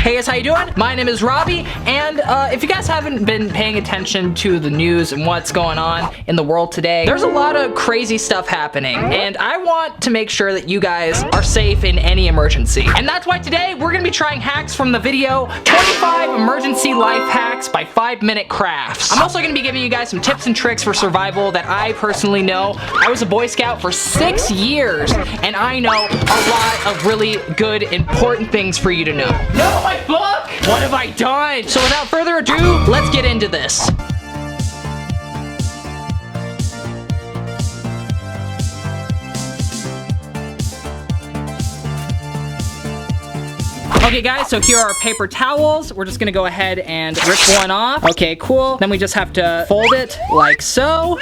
Hey guys, how you doing? My name is Robby, and if you guys haven't been paying attention to the news and what's going on in the world today, there's a lot of crazy stuff happening, and I want to make sure that you guys are safe in any emergency. And that's why today we're gonna be trying hacks from the video 25 emergency life hacks by 5-minute crafts. I'm also gonna be giving you guys some tips and tricks for survival that I personally know. I was a Boy Scout for 6 years, and I know a lot of really good, important things for you to know. No, my book! What have I done? So without further ado, let's get into this. Okay guys, so here are our paper towels. We're just gonna go ahead and rip one off. Okay, cool. Then we just have to fold it like so.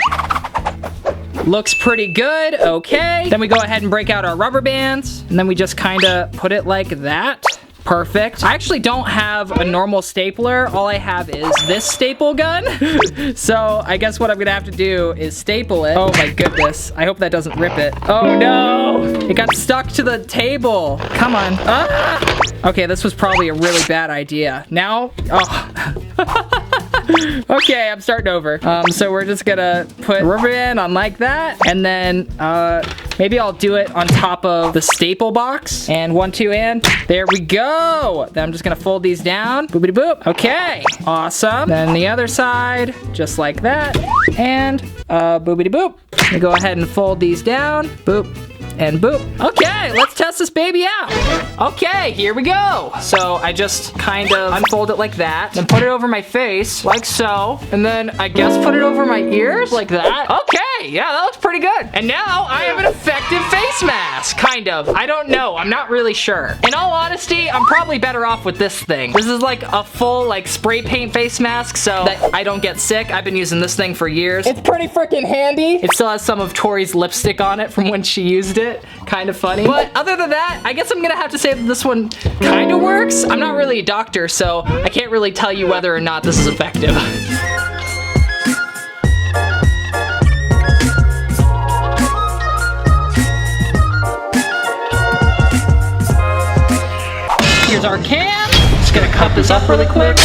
Looks pretty good, okay. Then we go ahead and break out our rubber bands, and then we just kinda put it like that. Perfect. I actually don't have a normal stapler. All I have is this staple gun. So I guess what I'm gonna have to do is staple it. Oh my goodness. I hope that doesn't rip it. Oh no! It got stuck to the table. Come on. Ah! Okay, this was probably a really bad idea. Now, oh. Okay, I'm starting over. So we're just gonna put rubber band on like that, and then maybe I'll do it on top of the staple box. And 1, 2, and there we go. Then I'm just gonna fold these down. Boopity boop. Okay, awesome. Then the other side, just like that. And boopity boop. We go ahead and fold these down. Boop. And boop. Okay, let's test this baby out. Okay, here we go. So I just kind of unfold it like that, then put it over my face, like so, and then I guess put it over my ears, like that. Okay, yeah, that looks pretty good. And now I have an effective face mask, kind of. I don't know, I'm not really sure. In all honesty, I'm probably better off with this thing. This is like a full like spray paint face mask so that I don't get sick. I've been using this thing for years. It's pretty freaking handy. It still has some of Tori's lipstick on it from when she used it. Kind of funny. But other than that, I guess I'm gonna have to say that this one kind of works. I'm not really a doctor, so I can't really tell you whether or not this is effective. Here's our can. Just gonna cut this up really quick.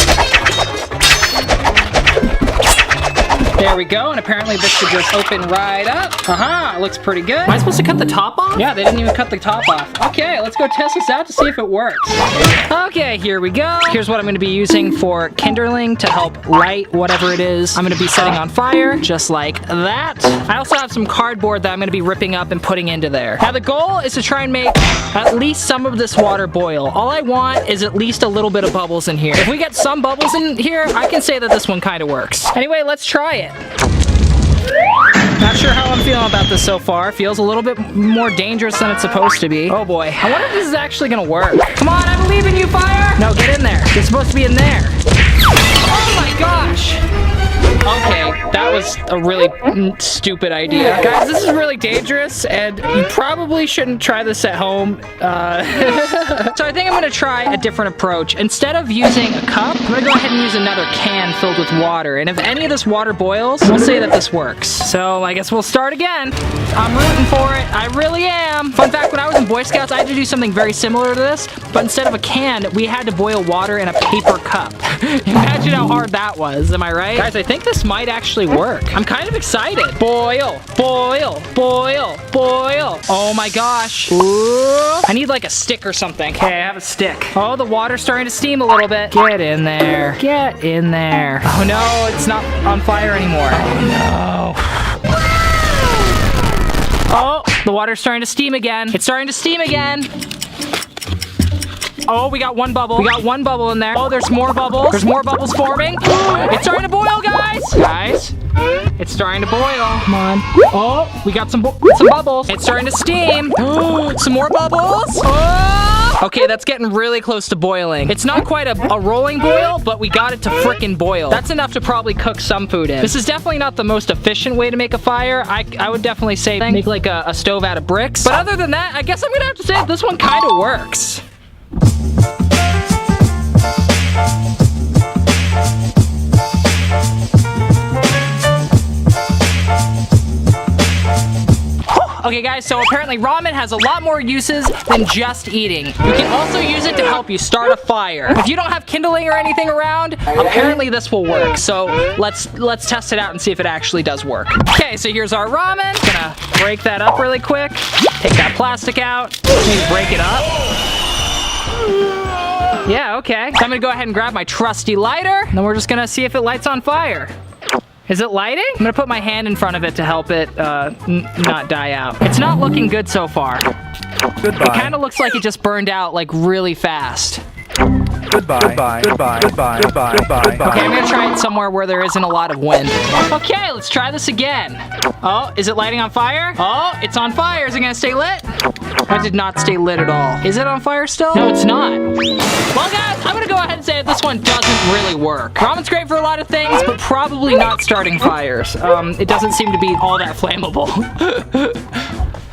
There we go, and apparently this should just open right up. Aha, looks pretty good. Am I supposed to cut the top off? Yeah, they didn't even cut the top off. Okay, let's go test this out to see if it works. Okay, here we go. Here's what I'm gonna be using for kindling to help light whatever it is I'm gonna be setting on fire, just like that. I also have some cardboard that I'm gonna be ripping up and putting into there. Now the goal is to try and make at least some of this water boil. All I want is at least a little bit of bubbles in here. If we get some bubbles in here, I can say that this one kind of works. Anyway, let's try it. Not sure how I'm feeling about this so far. Feels a little bit more dangerous than it's supposed to be. Oh boy. I wonder if this is actually gonna work. Come on, I believe in you, fire! No, get in there. You're supposed to be in there. Oh my gosh! Okay, that was a really stupid idea. Guys, this is really dangerous, and you probably shouldn't try this at home. So I think I'm gonna try a different approach. Instead of using a cup, I'm gonna go ahead and use another can filled with water. And if any of this water boils, we'll say that this works. So I guess we'll start again. I'm rooting for it. I really am. Fun fact, when I was in Boy Scouts, I had to do something very similar to this, but instead of a can, we had to boil water in a paper cup. Imagine how hard that was, am I right? Guys, I think this might actually work. I'm kind of excited. Boil, boil, boil, boil. Oh my gosh. Ooh. I need like a stick or something. Okay, I have a stick. Oh, the water's starting to steam a little bit. Get in there. Get in there. Oh no, it's not on fire anymore. Oh no. Oh, the water's starting to steam again. It's starting to steam again. Oh, we got one bubble. We got one bubble in there. Oh, there's more bubbles. There's more bubbles forming. It's starting to boil, guys. Guys, it's starting to boil. Come on. Oh, we got some bubbles. It's starting to steam. Some more bubbles. Oh. Okay, that's getting really close to boiling. It's not quite a rolling boil, but we got it to frickin' boil. That's enough to probably cook some food in. This is definitely not the most efficient way to make a fire. I would definitely say make like a stove out of bricks. But other than that, I guess I'm gonna have to say that this one kind of works. Okay guys, so apparently ramen has a lot more uses than just eating. You can also use it to help you start a fire. If you don't have kindling or anything around, apparently this will work. So let's test it out and see if it actually does work. Okay, so here's our ramen. Gonna break that up really quick. Take that plastic out. Maybe break it up. Yeah, okay. So I'm gonna go ahead and grab my trusty lighter, and then we're just gonna see if it lights on fire. Is it lighting? I'm gonna put my hand in front of it to help it not die out. It's not looking good so far. Goodbye. It kind of looks like it just burned out like really fast. Goodbye. Goodbye. Goodbye. Goodbye. Goodbye. Goodbye. Okay, I'm gonna try it somewhere where there isn't a lot of wind. Okay, let's try this again. Oh, is it lighting on fire? Oh, it's on fire. Is it gonna stay lit? That did not stay lit at all. Is it on fire still? No, it's not. Well, guys, I'm gonna go ahead and say that this one doesn't really work. Ramen's great for a lot of things, but probably not starting fires. It doesn't seem to be all that flammable.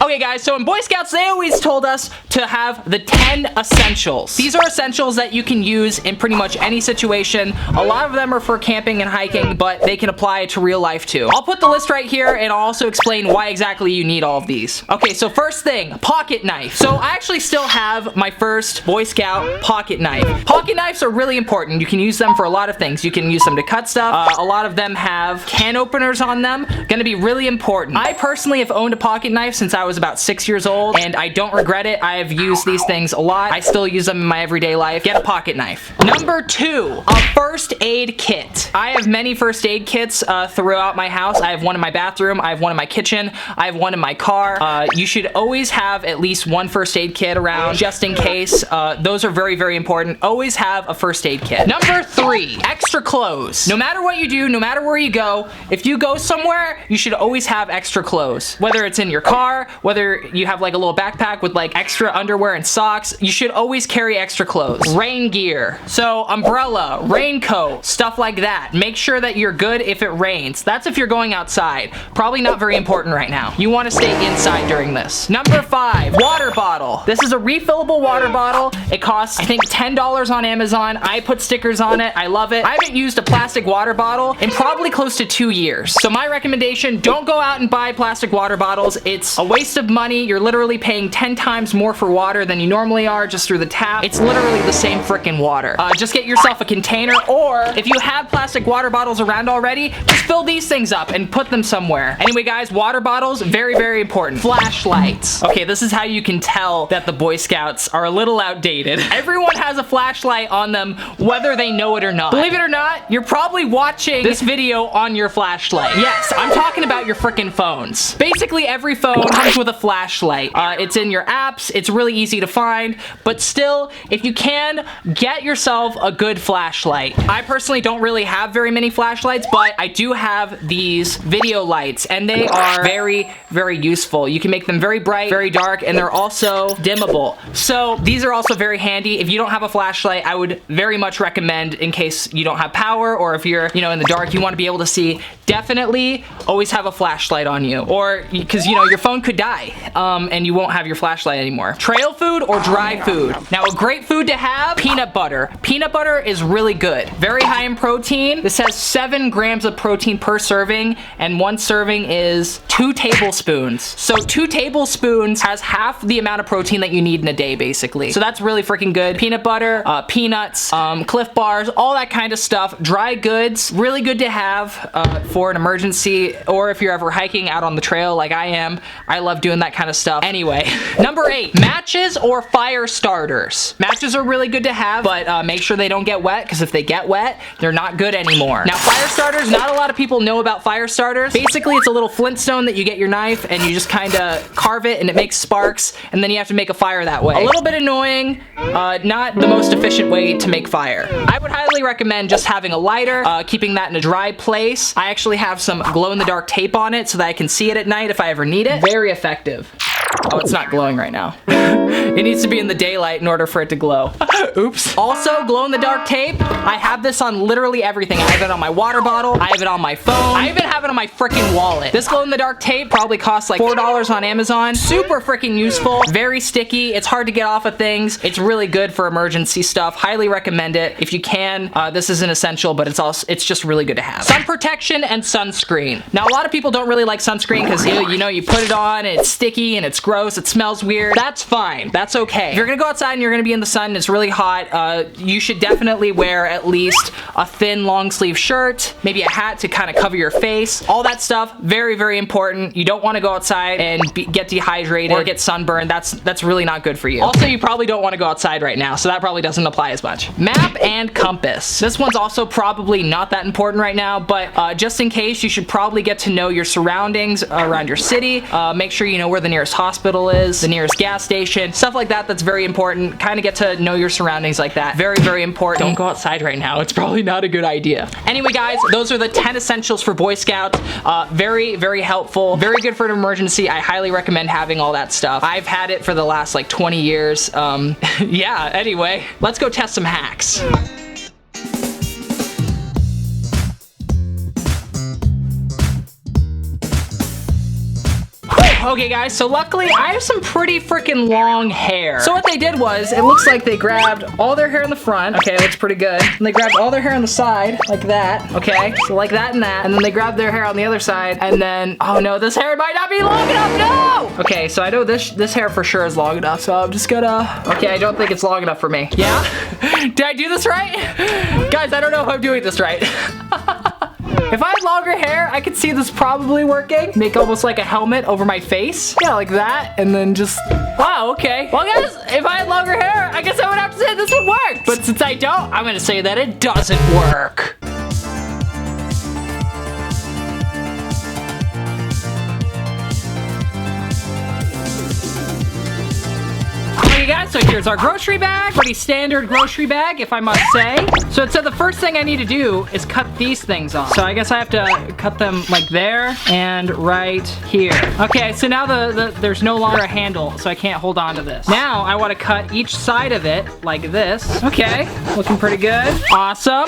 Okay guys, so in Boy Scouts, they always told us to have the 10 essentials. These are essentials that you can use in pretty much any situation. A lot of them are for camping and hiking, but they can apply to real life too. I'll put the list right here and I'll also explain why exactly you need all of these. Okay, so first thing, pocket knife. So I actually still have my first Boy Scout pocket knife. Pocket knives are really important. You can use them for a lot of things. You can use them to cut stuff. A lot of them have can openers on them. Gonna be really important. I personally have owned a pocket knife since I was about 6 years old, and I don't regret it. I have used these things a lot. I still use them in my everyday life. Get a pocket knife. Number 2, a first aid kit. I have many first aid kits throughout my house. I have one in my bathroom. I have one in my kitchen. I have one in my car. You should always have at least one first aid kit around just in case. Those are very, very important. Always have a first aid kit. Number 3, extra clothes. No matter what you do, no matter where you go, if you go somewhere, you should always have extra clothes. Whether it's in your car, whether you have like a little backpack with like extra underwear and socks, you should always carry extra clothes. Rain gear. So umbrella, raincoat, stuff like that. Make sure that you're good if it rains. That's if you're going outside. Probably not very important right now. You want to stay inside during this. Number 5, water bottle. This is a refillable water bottle. It costs, I think, $10 on Amazon. I put stickers on it. I love it. I haven't used a plastic water bottle in probably close to 2 years. So my recommendation, don't go out and buy plastic water bottles. It's a waste of money. You're literally paying 10 times more for water than you normally are just through the tap. It's literally the same freaking water. Just get yourself a container, or if you have plastic water bottles around already, just fill these things up and put them somewhere. Anyway guys, water bottles, very, very important. Flashlights. Okay, this is how you can tell that the Boy Scouts are a little outdated. Everyone has a flashlight on them, whether they know it or not. Believe it or not, you're probably watching this video on your flashlight. Yes, I'm talking about your freaking phones. Basically, every phone comes with a flashlight. It's in your apps. It's really easy to find, but still, if you can, get yourself a good flashlight. I personally don't really have very many flashlights, but I do have these video lights, and they are very, very useful. You can make them very bright, very dark, and they're also dimmable. So these are also very handy. If you don't have a flashlight, I would very much recommend, in case you don't have power, or if you're, in the dark, you want to be able to see, definitely always have a flashlight on you, or because, your phone could die. And you won't have your flashlight anymore. Trail food or dry food. Now, a great food to have, peanut butter. Peanut butter is really good. Very high in protein. This has 7 grams of protein per serving, and 1 serving is 2 tablespoons. So 2 tablespoons has half the amount of protein that you need in a day, basically. So that's really freaking good. Peanut butter, peanuts, Cliff Bars, all that kind of stuff. Dry goods, really good to have for an emergency, or if you're ever hiking out on the trail like I am. I love doing that kind of stuff. Anyway, number 8, matches or fire starters. Matches are really good to have, but make sure they don't get wet, because if they get wet, they're not good anymore. Now, fire starters, not a lot of people know about fire starters. Basically, it's a little flintstone that you get your knife and you just kind of carve it and it makes sparks, and then you have to make a fire that way. A little bit annoying, not the most efficient way to make fire. I would highly recommend just having a lighter, keeping that in a dry place. I actually have some glow-in-the-dark tape on it so that I can see it at night if I ever need it. Very effective. Oh, it's not glowing right now. It needs to be in the daylight in order for it to glow. Oops. Also, glow-in-the-dark tape. I have this on literally everything. I have it on my water bottle. I have it on my phone. I even have it on my freaking wallet. This glow-in-the-dark tape probably costs like $4 on Amazon. Super freaking useful. Very sticky. It's hard to get off of things. It's really good for emergency stuff. Highly recommend it. If you can, this is an essential, but it's just really good to have. Sun protection and sunscreen. Now, a lot of people don't really like sunscreen because you know, you put it on, and it's sticky and it's gross. It smells weird. That's fine. That's okay. If you're gonna go outside and you're gonna be in the sun and it's really hot, you should definitely wear at least a thin long sleeve shirt, maybe a hat to kind of cover your face. All that stuff, very, very important. You don't want to go outside and get dehydrated or get sunburned. That's really not good for you. Also, you probably don't want to go outside right now, so that probably doesn't apply as much. Map and compass. This one's also probably not that important right now, but just in case, you should probably get to know your surroundings around your city. Make sure you know where the nearest hospital is, the nearest gas station, stuff like that. That's very important. Kind of get to know your surroundings like that. Very, very important. Don't go outside right now. It's probably not a good idea. Anyway, guys, those are the 10 essentials for Boy Scouts. Very, very helpful. Very good for an emergency. I highly recommend having all that stuff. I've had it for the last like 20 years. Yeah, anyway, let's go test some hacks. Okay guys, so luckily I have some pretty freaking long hair. So what they did was, it looks like they grabbed all their hair in the front. Okay, looks pretty good. And they grabbed all their hair on the side, like that. Okay, so like that and that. And then they grabbed their hair on the other side. And then, oh no, this hair might not be long enough, no! Okay, so I know this hair for sure is long enough. So I'm just gonna, okay, I don't think it's long enough for me. Yeah? Did I do this right? Guys, I don't know if I'm doing this right. If I had longer hair, I could see this probably working. Make almost like a helmet over my face. Yeah, like that. And then just, wow, okay. Well guys, if I had longer hair, I guess I would have to say this would work. But since I don't, I'm gonna say that it doesn't work. Okay guys, so here's our grocery bag. Pretty standard grocery bag, if I must say. So it said the first thing I need to do is cut these things off. So I guess I have to cut them like there and right here. Okay, so now there's no longer a handle, so I can't hold on to this. Now I want to cut each side of it like this. Okay, looking pretty good. Awesome.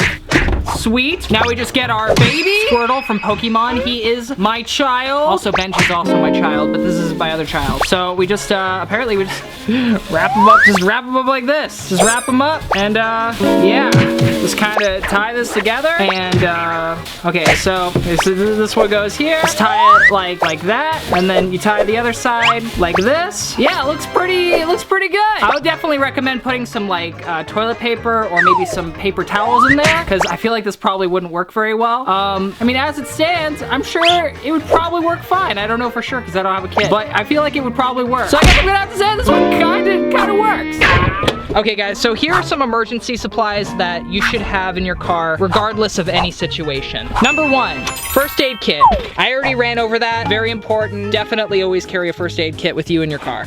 Sweet. Now we just get our baby Squirtle from Pokemon. He is my child. Also, Bench is also my child, but this is my other child. So we just, apparently we just wrap him up. Just wrap him up like this. Just wrap him up and, yeah. Just kind of tie this together and, okay, so this one goes here. Just tie it like that. And then you tie the other side like this. Yeah, it looks pretty good. I would definitely recommend putting some like toilet paper or maybe some paper towels in there because I feel like this probably wouldn't work very well. I mean, as it stands, I'm sure it would probably work fine. I don't know for sure because I don't have a kid, but I feel like it would probably work. So I guess I'm gonna have to say this one kind of works. Okay guys, so here are some emergency supplies that you should have in your car regardless of any situation. Number 1, first aid kit. I already ran over that. Very important. Definitely always carry a first aid kit with you in your car.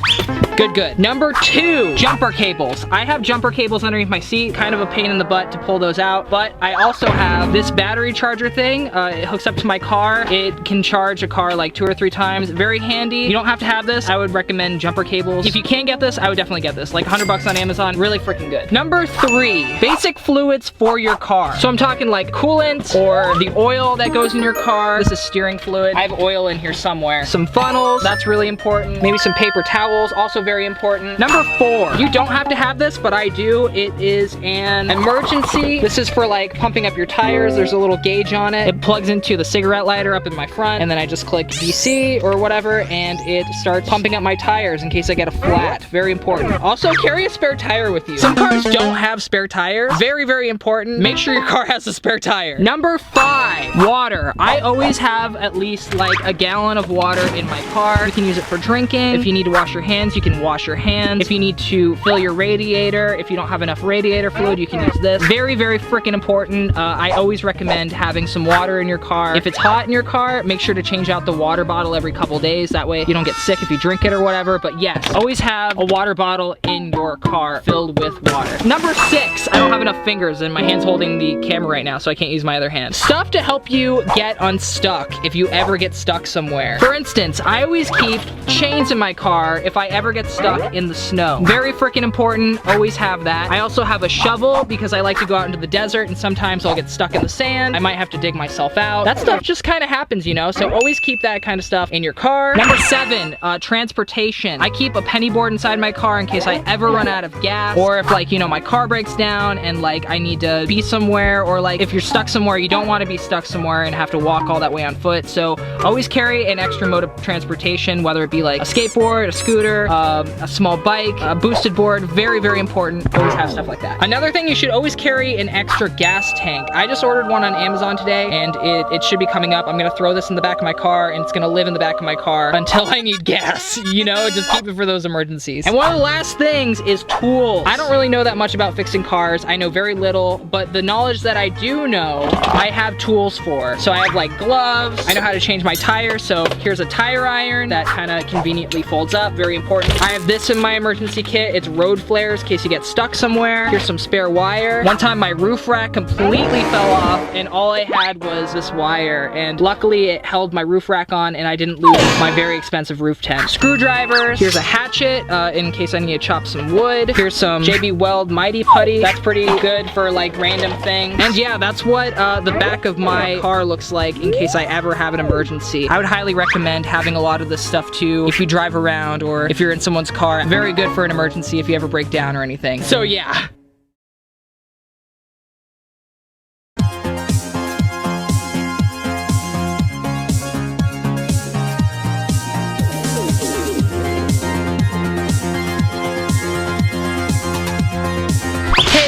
Good. Number 2, jumper cables. I have jumper cables underneath my seat. Kind of a pain in the butt to pull those out, but I also have this battery charger thing. It hooks up to my car. It can charge a car like 2 or 3 times. Very handy. You don't have to have this. I would recommend jumper cables. If you can't get this, I would definitely get this. Like $100 on Amazon. Really freaking good. Number 3, basic fluids for your car. So I'm talking like coolant or the oil that goes in your car. This is steering fluid. I have oil in here somewhere. Some funnels. That's really important. Maybe some paper towels. Also very important. Number 4, you don't have to have this, but I do. It is an emergency. This is for like pumping up your tires. There's a little gauge on it. It plugs into the cigarette lighter up in my front, and then I just click DC or whatever, and it starts pumping up my tires in case I get a flat. Very important. Also, carry a spare tire with you. Some cars don't have spare tires. Very, very important. Make sure your car has a spare tire. Number 5, water. I always have at least like a gallon of water in my car. You can use it for drinking. If you need to wash your hands, you can wash your hands. If you need to fill your radiator, if you don't have enough radiator fluid, you can use this. Very, very freaking important. I always recommend having some water in your car. If it's hot in your car, make sure to change out the water bottle every couple days. That way you don't get sick if you drink it or whatever. But yes, always have a water bottle in your car filled filled with water. Number 6, I don't have enough fingers and my hand's holding the camera right now, so I can't use my other hand. Stuff to help you get unstuck if you ever get stuck somewhere. For instance, I always keep chains in my car if I ever get stuck in the snow. Very freaking important, always have that. I also have a shovel because I like to go out into the desert and sometimes I'll get stuck in the sand. I might have to dig myself out. That stuff just kind of happens, you know, so always keep that kind of stuff in your car. Number 7, transportation. I keep a penny board inside my car in case I ever run out of gas, or if, like, you know, my car breaks down and like I need to be somewhere, or like if you're stuck somewhere, you don't want to be stuck somewhere and have to walk all that way on foot. So always carry an extra mode of transportation, whether it be like a skateboard, a scooter, a small bike, a boosted board. Very, very important. Always have stuff like that. Another thing, you should always carry an extra gas tank. I just ordered one on Amazon today and it should be coming up. I'm gonna throw this in the back of my car and it's gonna live in the back of my car until I need gas, you know, just keep it for those emergencies. And one of the last things is tools. I don't really know that much about fixing cars. I know very little, but the knowledge that I do know, I have tools for. So I have like gloves, I know how to change my tires, so here's a tire iron that kind of conveniently folds up, very important. I have this in my emergency kit, it's road flares in case you get stuck somewhere. Here's some spare wire. One time my roof rack completely fell off and all I had was this wire, and luckily it held my roof rack on and I didn't lose my very expensive roof tent. Screwdrivers, here's a hatchet in case I need to chop some wood. Here's some JB Weld Mighty Putty, that's pretty good for like random things. And yeah, that's what the back of my car looks like in case I ever have an emergency. I would highly recommend having a lot of this stuff too if you drive around or if you're in someone's car. Very good for an emergency if you ever break down or anything. So yeah.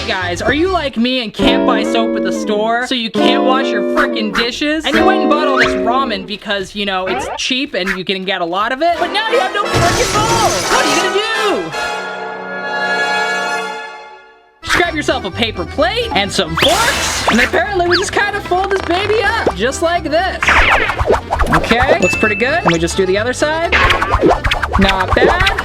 Guys, are you like me and can't buy soap at the store, so you can't wash your freaking dishes? And you went and bought all this ramen because, you know, it's cheap and you can get a lot of it, but now you have no freaking bowl! What are you gonna do? Just grab yourself a paper plate and some forks, and apparently we just kind of fold this baby up, just like this. Okay, looks pretty good. Can we just do the other side? Not bad.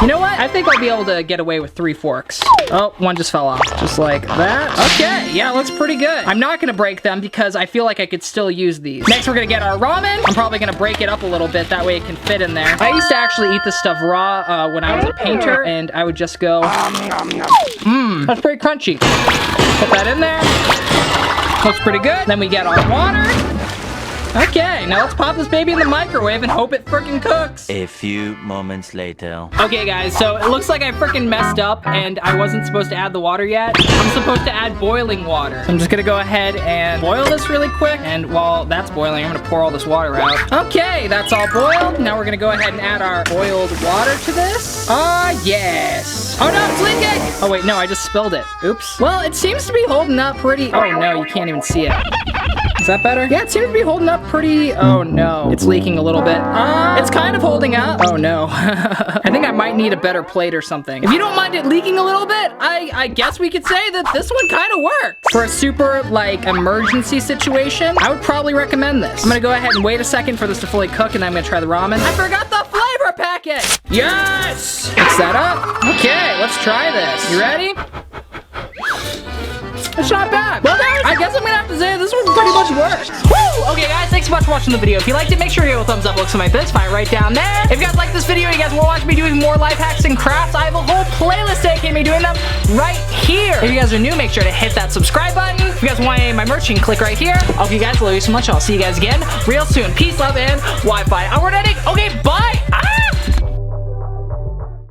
You know what? I think I'll be able to get away with 3 forks. Oh, one just fell off. Just like that. Okay, yeah, looks pretty good. I'm not gonna break them because I feel like I could still use these. Next, we're gonna get our ramen. I'm probably gonna break it up a little bit, that way it can fit in there. I used to actually eat this stuff raw when I was a painter, and I would just go, that's pretty crunchy. Put that in there. Looks pretty good. Then we get our water. Okay, now let's pop this baby in the microwave and hope it frickin' cooks. A few moments later. Okay guys, so it looks like I frickin' messed up and I wasn't supposed to add the water yet. I'm supposed to add boiling water. So I'm just gonna go ahead and boil this really quick, and while that's boiling, I'm gonna pour all this water out. Okay, that's all boiled. Now we're gonna go ahead and add our boiled water to this. Yes. Oh no, it's leaking! Oh wait, no, I just spilled it. Oops. Well, it seems to be holding up pretty... Oh no, you can't even see it. Is that better? Yeah, it seems to be holding up pretty... Oh no, it's leaking a little bit. It's kind of holding up. Oh no. I think I might need a better plate or something. If you don't mind it leaking a little bit, I guess we could say that this one kind of worked. For a super, like, emergency situation, I would probably recommend this. I'm gonna go ahead and wait a second for this to fully cook, and then I'm gonna try the ramen. I forgot the flavor packet! Yes! Mix that up. Okay, let's try this. You ready? It's not bad. Well, guys, I guess I'm gonna have to say this one pretty much works. Woo! Okay, guys, thanks so much for watching the video. If you liked it, make sure you give it a thumbs up. Looks like this, find it right down there. If you guys like this video, you guys want to watch me doing more life hacks and crafts, I have a whole playlist dedicated to me doing them right here. If you guys are new, make sure to hit that subscribe button. If you guys want any of my merch, you can click right here. Okay, guys, love you so much. I'll see you guys again real soon. Peace, love, and Wi-Fi. Onward, ending. Okay, bye.